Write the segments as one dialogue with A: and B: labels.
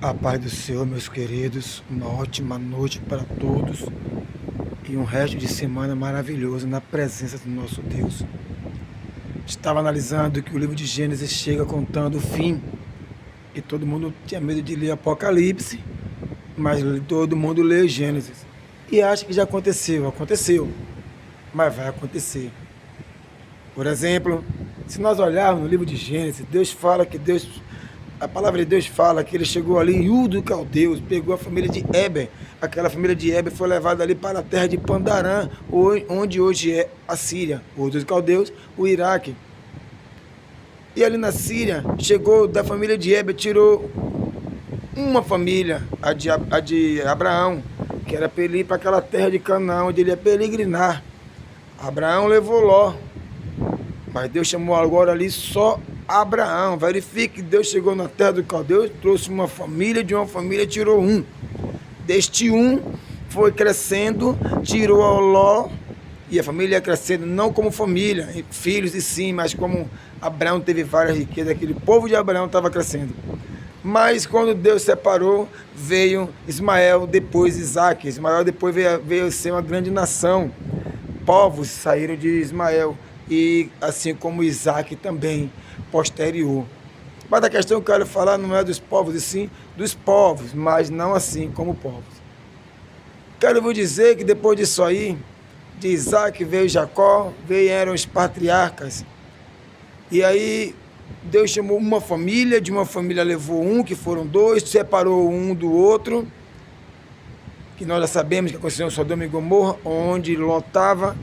A: A paz do Senhor, meus queridos, uma ótima noite para todos e um resto de semana maravilhoso na presença do nosso Deus. Estava analisando que o livro de Gênesis chega contando o fim e todo mundo tinha medo de ler Apocalipse, mas todo mundo lê Gênesis e acha que já aconteceu, mas vai acontecer. Por exemplo, se nós olharmos no livro de Gênesis, a palavra de Deus fala que ele chegou ali em Ur dos Caldeus, pegou a família de Eber. Aquela família de Eber foi levada ali para a terra de Pandarã, onde hoje é a Síria. Ur dos Caldeus, o Iraque. E ali na Síria, chegou da família de Eber, tirou uma família, a de Abraão, que era para ele ir para aquela terra de Canaã, onde ele ia peregrinar. Abraão levou Ló, mas Deus chamou agora ali só Abraão. Verifique que Deus chegou na terra do Caldeu, trouxe uma família, de uma família tirou um. Deste um foi crescendo, tirou a Ló, e a família ia crescendo não como família, filhos e sim, mas como Abraão teve várias riquezas, aquele povo de Abraão estava crescendo. Mas quando Deus separou, veio Ismael, depois Isaac. Ismael depois veio ser uma grande nação. Povos saíram de Ismael, e assim como Isaac também, posterior. Mas a questão que eu quero falar não é dos povos, e sim dos povos, mas não assim como povos. Quero vos dizer que depois disso aí, de Isaac veio Jacó, vieram os patriarcas. E aí Deus chamou uma família, de uma família levou um, que foram dois, separou um do outro, que nós já sabemos que aconteceu em Sodoma e Gomorra, onde Ló estava,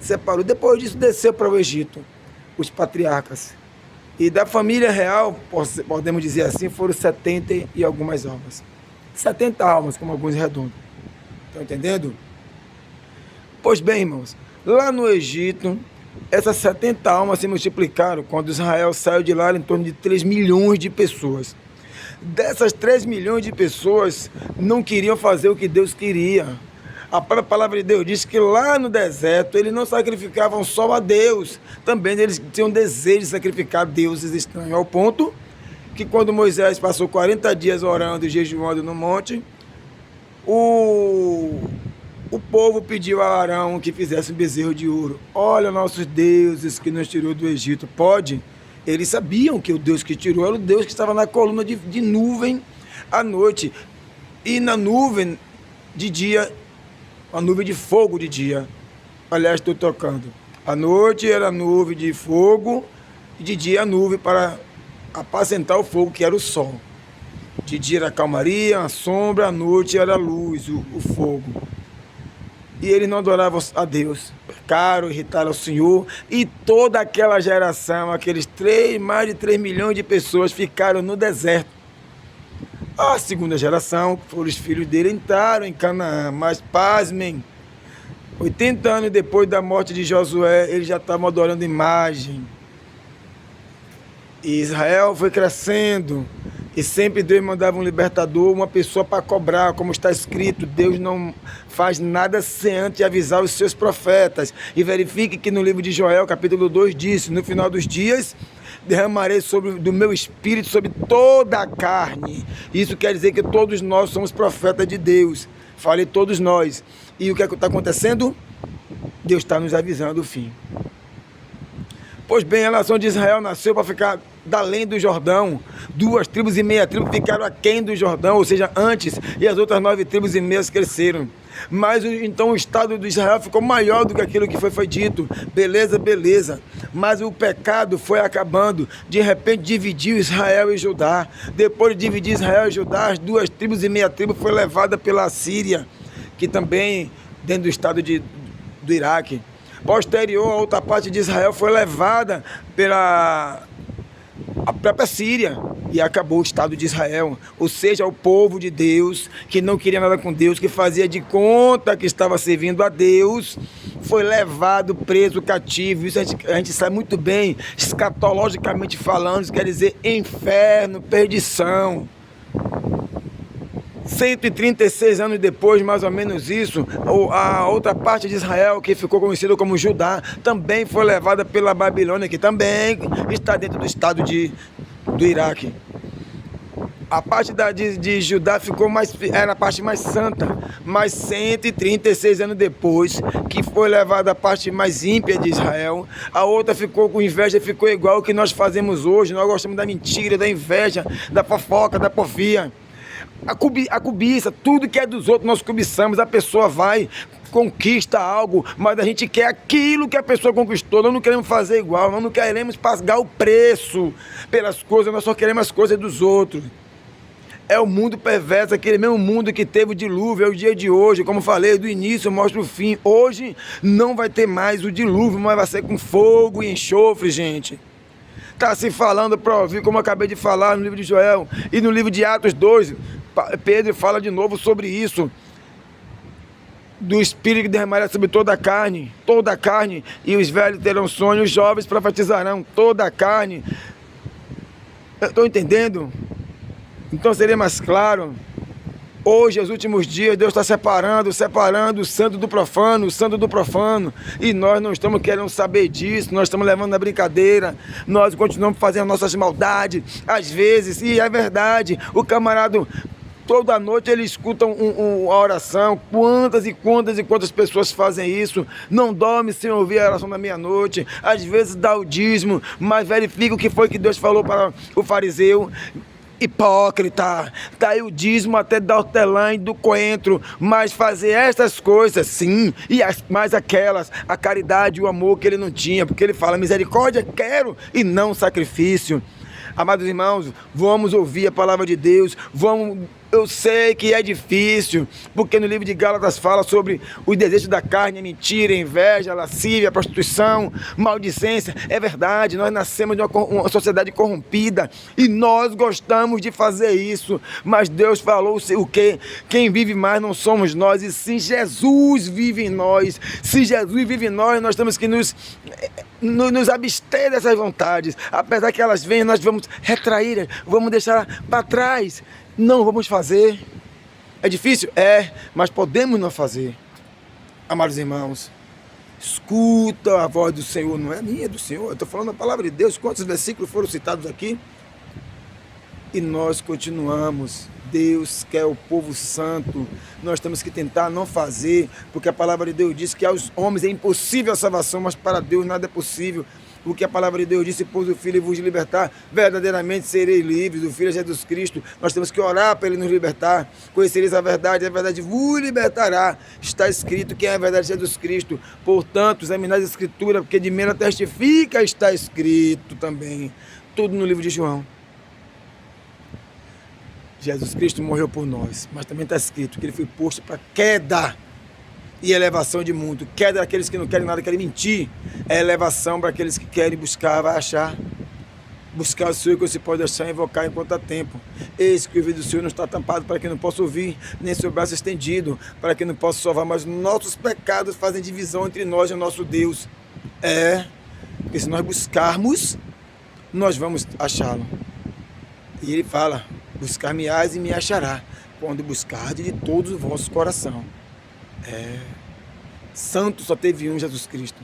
A: separou. Depois disso desceu para o Egito, os patriarcas. E da família real, podemos dizer assim, foram 70 e algumas almas. 70 almas, como alguns arredondam. Estão entendendo? Pois bem, irmãos, lá no Egito, essas 70 almas se multiplicaram quando Israel saiu de lá em torno de 3 milhões de pessoas. Dessas 3 milhões de pessoas não queriam fazer o que Deus queria. A própria palavra de Deus diz que lá no deserto eles não sacrificavam só a Deus, também eles tinham desejo de sacrificar deuses estranhos, ao ponto que quando Moisés passou 40 dias orando e jejuando no monte, o povo pediu a Arão que fizesse um bezerro de ouro. Olha nossos deuses que nos tirou do Egito, pode? Eles sabiam que o Deus que tirou era o Deus que estava na coluna de nuvem à noite, e na nuvem de dia, a nuvem de fogo de dia. Aliás, estou tocando. À noite era a nuvem de fogo, e de dia a nuvem para apacentar o fogo, que era o sol. De dia era a calmaria, a sombra, à noite era a luz, o fogo. E eles não adoravam a Deus, pecaram, irritaram ao Senhor, e toda aquela geração, mais de 3 milhões de pessoas ficaram no deserto. A segunda geração, que foram os filhos dele, entraram em Canaã, mas pasmem, 80 anos depois da morte de Josué, eles já estavam adorando imagem. E Israel foi crescendo, e sempre Deus mandava um libertador, uma pessoa para cobrar, como está escrito, Deus não faz nada sem antes avisar os seus profetas. E verifique que no livro de Joel, capítulo 2, diz: no final dos dias, derramarei do meu espírito sobre toda a carne. Isso quer dizer que todos nós somos profetas de Deus. Falei todos nós. E o que é que está acontecendo? Deus está nos avisando o fim. Pois bem, a nação de Israel nasceu para ficar da além do Jordão. 2 tribos e meia tribo ficaram aquém do Jordão, ou seja, antes, e as outras 9 tribos e meias cresceram. Mas então o estado de Israel ficou maior do que aquilo que foi dito. Beleza, beleza. Mas o pecado foi acabando. De repente dividiu Israel e Judá. Depois de dividir Israel e Judá, as 2 tribos e meia tribo foi levada pela Síria, que também dentro do estado do Iraque. Posterior, a outra parte de Israel foi levada pela a própria Síria, e acabou o Estado de Israel, ou seja, o povo de Deus, que não queria nada com Deus, que fazia de conta que estava servindo a Deus, foi levado, preso, cativo. Isso a gente sabe muito bem, escatologicamente falando, isso quer dizer inferno, perdição. 136 anos depois, mais ou menos isso, a outra parte de Israel, que ficou conhecida como Judá, também foi levada pela Babilônia, que também está dentro do estado do Iraque. A parte de Judá ficou era a parte mais santa, mas 136 anos depois, que foi levada a parte mais ímpia de Israel, a outra ficou com inveja, ficou igual o que nós fazemos hoje. Nós gostamos da mentira, da inveja, da fofoca, da porfia. A cobiça, tudo que é dos outros nós cobiçamos. A pessoa vai, conquista algo, mas a gente quer aquilo que a pessoa conquistou. Nós não queremos fazer igual, nós não queremos pagar o preço pelas coisas, nós só queremos as coisas dos outros. É o mundo perverso, aquele mesmo mundo que teve o dilúvio, é o dia de hoje. Como falei, do início mostra o fim. Hoje não vai ter mais o dilúvio, mas vai ser com fogo e enxofre, gente. Está se falando para ouvir, como eu acabei de falar no livro de Joel e no livro de Atos 2, Pedro fala de novo sobre isso. Do Espírito que derramará sobre toda a carne, e os velhos terão sonhos, os jovens profetizarão, toda a carne. Estou entendendo? Então seria mais claro. Hoje, nos últimos dias, Deus está separando o santo do profano, e nós não estamos querendo saber disso, nós estamos levando na brincadeira, nós continuamos fazendo nossas maldades, às vezes, e é verdade, o camarada, toda noite ele escuta uma oração. Quantas pessoas fazem isso? Não dorme sem ouvir a oração da meia-noite, às vezes dá o dízimo, mas verifica o que foi que Deus falou para o fariseu. Hipócrita, tá aí o dízimo até da hortelã e do coentro, mas fazer essas coisas, sim, e mais aquelas, a caridade e o amor que ele não tinha, porque ele fala, misericórdia quero e não sacrifício. Amados irmãos, vamos ouvir a palavra de Deus, eu sei que é difícil, porque no livro de Gálatas fala sobre os desejos da carne, a mentira, a inveja, a lascívia, a prostituição, maldicência. É verdade, nós nascemos de uma sociedade corrompida e nós gostamos de fazer isso, mas Deus falou o quê? Quem vive mais não somos nós, e sim Jesus vive em nós. Se Jesus vive em nós, nós temos que nos abster dessas vontades, apesar que elas venham, nós vamos retrair, vamos deixar para trás, não vamos fazer. É difícil? É, mas podemos não fazer. Amados irmãos, escuta a voz do Senhor, não é minha, é do Senhor, eu estou falando a palavra de Deus. Quantos versículos foram citados aqui? E nós continuamos. Deus quer o povo santo, nós temos que tentar não fazer, porque a palavra de Deus diz que aos homens é impossível a salvação, mas para Deus nada é possível. O que a palavra de Deus disse, pôs o Filho vos libertar, verdadeiramente sereis livres. O Filho é Jesus Cristo, nós temos que orar para Ele nos libertar. Conhecereis a verdade vos libertará. Está escrito quem é a verdade, Jesus Cristo. Portanto, examinai a Escritura, porque de mim testifica, está escrito também. Tudo no livro de João. Jesus Cristo morreu por nós, mas também está escrito que Ele foi posto para queda e elevação de mundo. Queda daqueles que não querem nada, querem mentir. É elevação para aqueles que querem buscar, vai achar. Buscar o Senhor que você pode achar e invocar enquanto há tempo. Eis que o ouvido do Senhor não está tampado para que não possa ouvir, nem seu braço estendido para que não possa salvar, mas nossos pecados fazem divisão entre nós e o nosso Deus. Porque se nós buscarmos, nós vamos achá-lo. E Ele fala, buscar-me-ás e me achará, quando buscardes de todo o vosso coração. Santo só teve um, Jesus Cristo.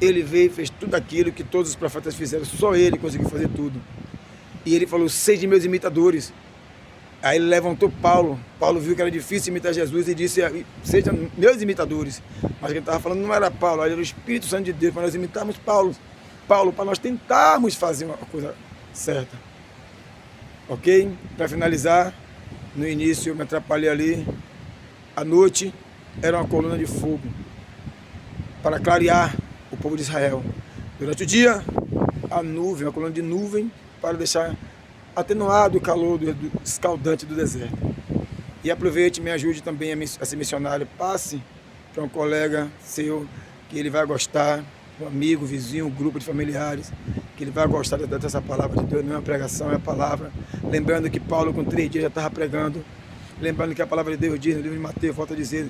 A: Ele veio e fez tudo aquilo que todos os profetas fizeram, só Ele conseguiu fazer tudo. E Ele falou, sede meus imitadores. Aí Ele levantou Paulo viu que era difícil imitar Jesus e disse, sejam meus imitadores. Mas quem estava falando não era Paulo, era o Espírito Santo de Deus, para nós imitarmos Paulo, para nós tentarmos fazer uma coisa certa. Ok? Para finalizar, no início eu me atrapalhei ali, à noite era uma coluna de fogo para clarear o povo de Israel. Durante o dia, a nuvem, uma coluna de nuvem para deixar atenuado o calor do escaldante do deserto. E aproveite, me ajude também a ser missionário. Passe para um colega seu que ele vai gostar, um amigo, vizinho, um grupo de familiares, que ele vai gostar dessa palavra de Deus. Não é uma pregação, é a palavra. Lembrando que Paulo com 3 dias já estava pregando. Lembrando que a palavra de Deus diz no livro de Mateus, volta a dizer,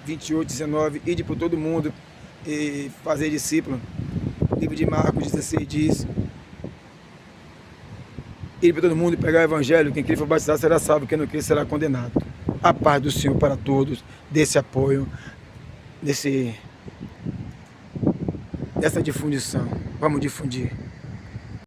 A: 28, 19, ide por todo mundo e fazer discípulo. Livro de Marcos 16 diz, ide por todo mundo e pregar o evangelho, quem crer for batizado será salvo, quem não crer será condenado. A paz do Senhor para todos, desse apoio, dessa difundição. Vamos difundir.